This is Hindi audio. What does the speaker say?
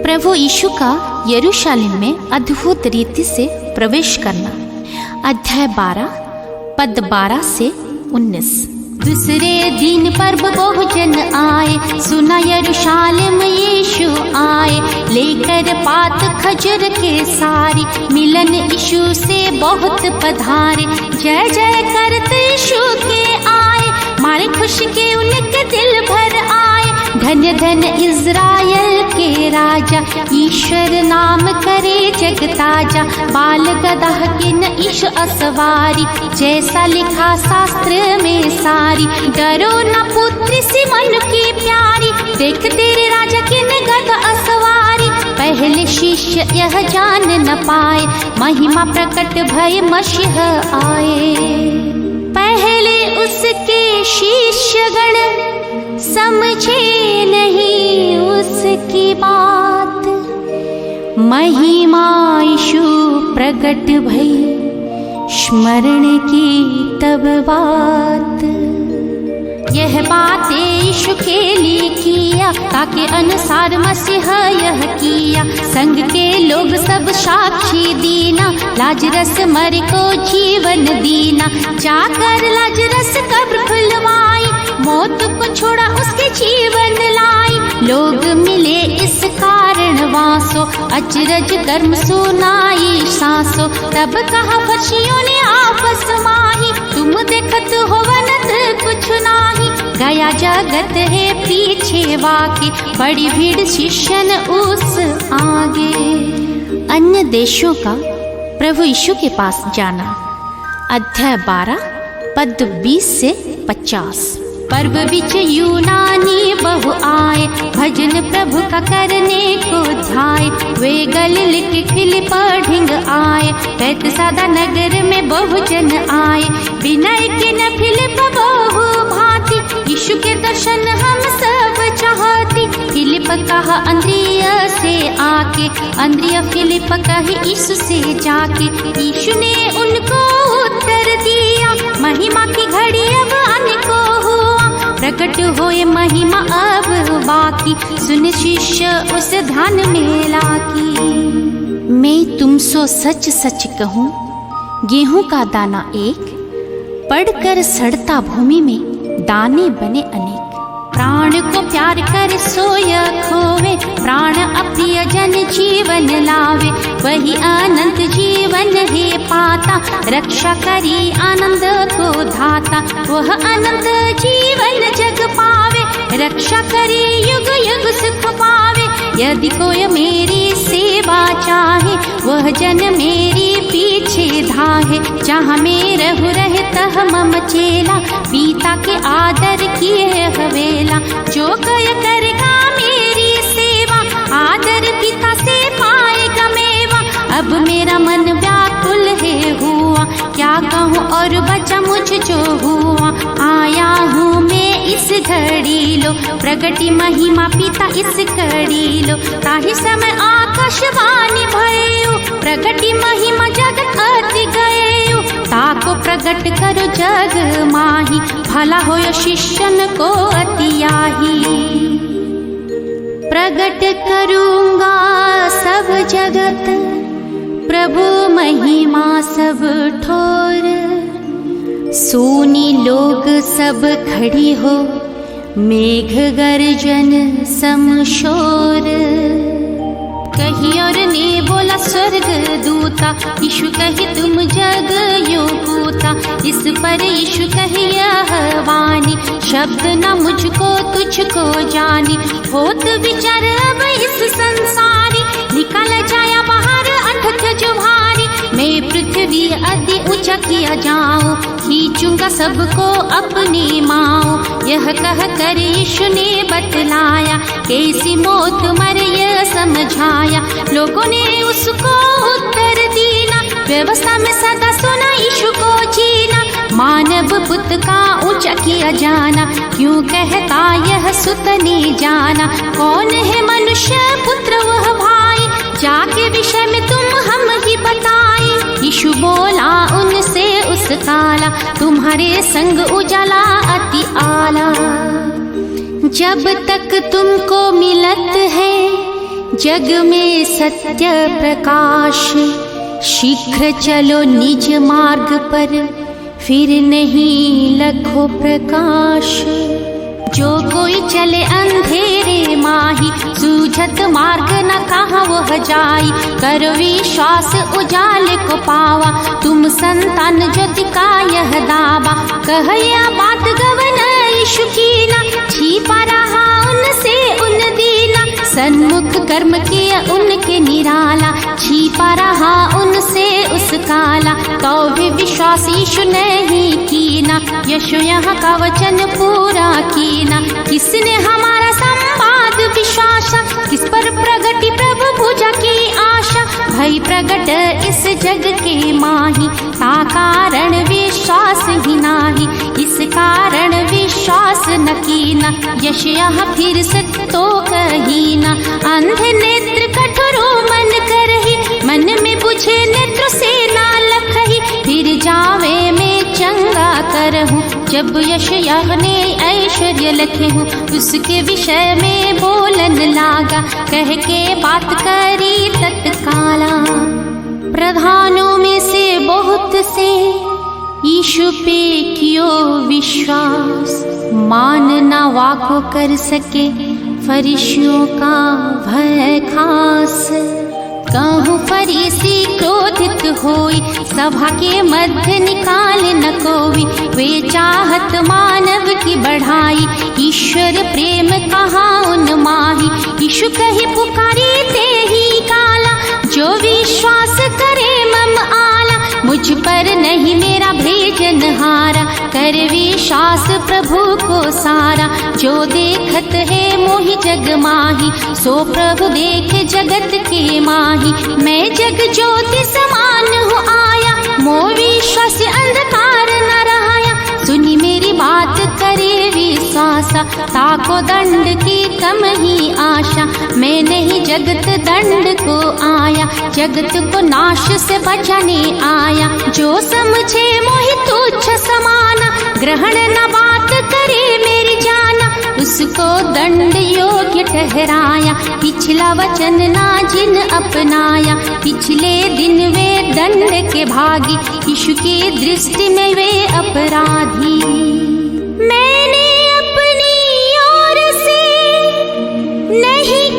प्रभु यीशु का यरूशलेम में अद्भुत रीति से प्रवेश करना। अध्याय 12 पद 12 से 19। दूसरे दिन पर्व बहुजन आए, सुना यरूशलेम यीशु आए, लेकर पात खजूर के सारी, मिलन यीशु से बहुत पधारे। जय जय करते यीशु के आए, मारे खुश के उनके दिल भर आए। धन्य धन्य इज़राइल के राजा, ईश्वर नाम करे जग ताजा। बाल गदा के न ईश असवारी, जैसा लिखा शास्त्र में सारी। डरो न पुत्री सी मन की प्यारी, देख तेरे राजा की न गदा असवारी। पहले शिष्य यह जान न पाए, महिमा प्रकट भय मसीह आए। पहले उसके शिष्यगण समझे नहीं उसकी बात, महिमा यीशु प्रकट भई, स्मरण की तब बात। यह बात यीशु के लिए किया, ताके अनुसार मसीह यह किया। संग के लोग सब साक्षी दीना, लाजरस मर को जीवन दीना। जाकर लाजरस कब्र खुलवाई, मौत को छोड़ा उसके जीवन लाई। लोग मिले इस कारण वासो, अचरज कर्म सुनाई सासो। तब कहा फर्शियों ने आपस माही, तुम देखत हो वनत कुछ नाही। गया जगत है पीछे वाके, बड़ी भीड़ शिष्यन उस आगे। अन्य देशों का प्रभु यीशु के पास जाना। अध्याय 12 पद 20 से 50। पर्व बिच यूनानी बहु आए, भजन प्रभु का करने को ध्याए। वे गलील के फिलिप ढिंग आए, बैतसैदा नगर में बहुजन आए। विनय के न फिलिप बहु भांति, यीशु के दर्शन हम सब चाहती। फिलिप कहा अंद्रिया से आके, अंद्रिया फिलिप कहे यीशु से जाके। यीशु ने उनको उत्तर दिया, महिमा की घड़ी अब आने को हुआ। प्रकट होए महिमा अब बाकी, सुन शिष्य उस ध्यान में लाकी। मैं तुमसे सच सच कहूँ, गेहूं का दाना एक, पड़कर सड़ता भूमि में दाने बने अनेक। प्राण को प्यार कर सोय खोवे, प्राण अप्रिय जन जीवन लावे। वही अनंत जीवन है पाता, रक्षा करी आनंद को धाता। वह अनंत जीवन जग पावे, रक्षा करी युग युग सुख पावे। यदि कोई मेरी सेवा चाहे, वह जन मेरी पीछे धाहे। जहाँ मैं रहूं रहता मम चेला, पिता के आदर किए हवेला। जो कय करेगा मेरी सेवा, आदर पिता से पाएगा मेवा। अब मेरा मन व्याकुल है हुआ, क्या कहूँ और बचा मुझ जो हुआ। आया हूँ मैं इस घड़ी लो, प्रगति महिमा पिता इस घड़ी लो। ताहि समय आकाशवाणी भयो, प्रगति महिमा जगत अति गयो। ताको प्रगट करो जग माही, भला होयो शिष्यन को अति आही। प्रगट करूँगा सब जगत, प्रभु महिमा सब ठोर। सोनी लोग सब खड़ी हो, मेघ गर्जन समशोर। कही और ने बोला स्वर्ग दूता, यीशु कही तुम जग यो पूता। इस पर यीशु कही यह वाणी, शब्द न मुझको तुझको जानी। होत विचार अब इस संसारी, निकाला जाया बाहर अथक जो भारी। मैं पृथ्वी अति ऊंचा किया जाऊं, खींचूंगा सबको अपनी माओ। यह कह कर यीशु ने बतलाया, कैसी मौत मर यह समझाया। लोगों ने उसको उत्तर दीना, व्यवस्था में सदा सुना यीशु को जीना। मानव पुत्र का ऊंचा किया जाना, क्यों कहता यह सुत ने जाना। कौन है मनुष्य पुत्र वह भाई, जाके विषय में तुम हम ही बताए। यीशु बोला उनसे उस काला, तुम्हारे संग उजाला अति आला। जब तक तुमको मिलत है जग में सत्य प्रकाश, शीघ्र चलो निज मार्ग पर, फिर नहीं लखो प्रकाश। जो कोई चले अंधेरे माही, सूझत मार्ग न कहाँ वह जाई। कर विश्वास उजाले को पावा, तुम संतान ज्योति का यह दावा। कह यह बात गवन यीशु की ना, छिपा रहा उनसे उन दीना। सन्मुख कर्म किया उनके निराला, छिपा रहा उनसे उस काला। तो भी विश्वास यीशु नहीं कीना, यीशु यहाँ का वचन पूरा कीना। किसने हमारा संवाद विश्वास, किस पर प्रगति प्रभु भुजा की आशा। भई प्रगट इस जग के माही, ता कारण विश्वास ही नाही। इस कारण विश्वास न कीना, यश यहाँ फिर से तो कहीना। अंधे नेत्र कठोरो मन करही, मन में बुझे नेत्र से ना लखही। फिर जावे में चंगा करहूँ, जब यश यह ने ऐश्वर्य लखे हूँ। उसके विषय में बोलन लागा, कह के बात करी तत्काला। प्रधानों में से बहुत से यीशु पे कियो विश्वास, मान ना वाको कर सके फरीसियों का भय खास। कहूँ फरीसी क्रोधित होई, सभा के मध्य निकाल न कोई। वे चाहत मानव की बढ़ाई, ईश्वर प्रेम कहाँ उन माही। यीशु कही पुकारी ते ही काला, जो विश्वास करे मम आला। मुझ पर नहीं मेरा भेजन हारा, कर विश्वास प्रभु को सारा। जो देखत है मोहि जग माही, सो प्रभु देख जगत के माही। मैं जग ज्योति समान हूँ आया, मोह विश्वास अंधकार न रहाया। सुनी मेरी बात करे विश्वासा, ताको दंड की कम ही आशा। मैं नहीं जगत दंड को आया, जगत को नाश से बचाने आया। जो समझे मोहि तुच्छ समाना, ग्रहण न बात करे मेरी जाना। उसको दंड योग्य ठहराया, पिछला वचन ना जिन अपनाया। पिछले दिन वे दंड के भागी, यीशु की दृष्टि में वे अपराधी। मैंने अपनी ओर से नहीं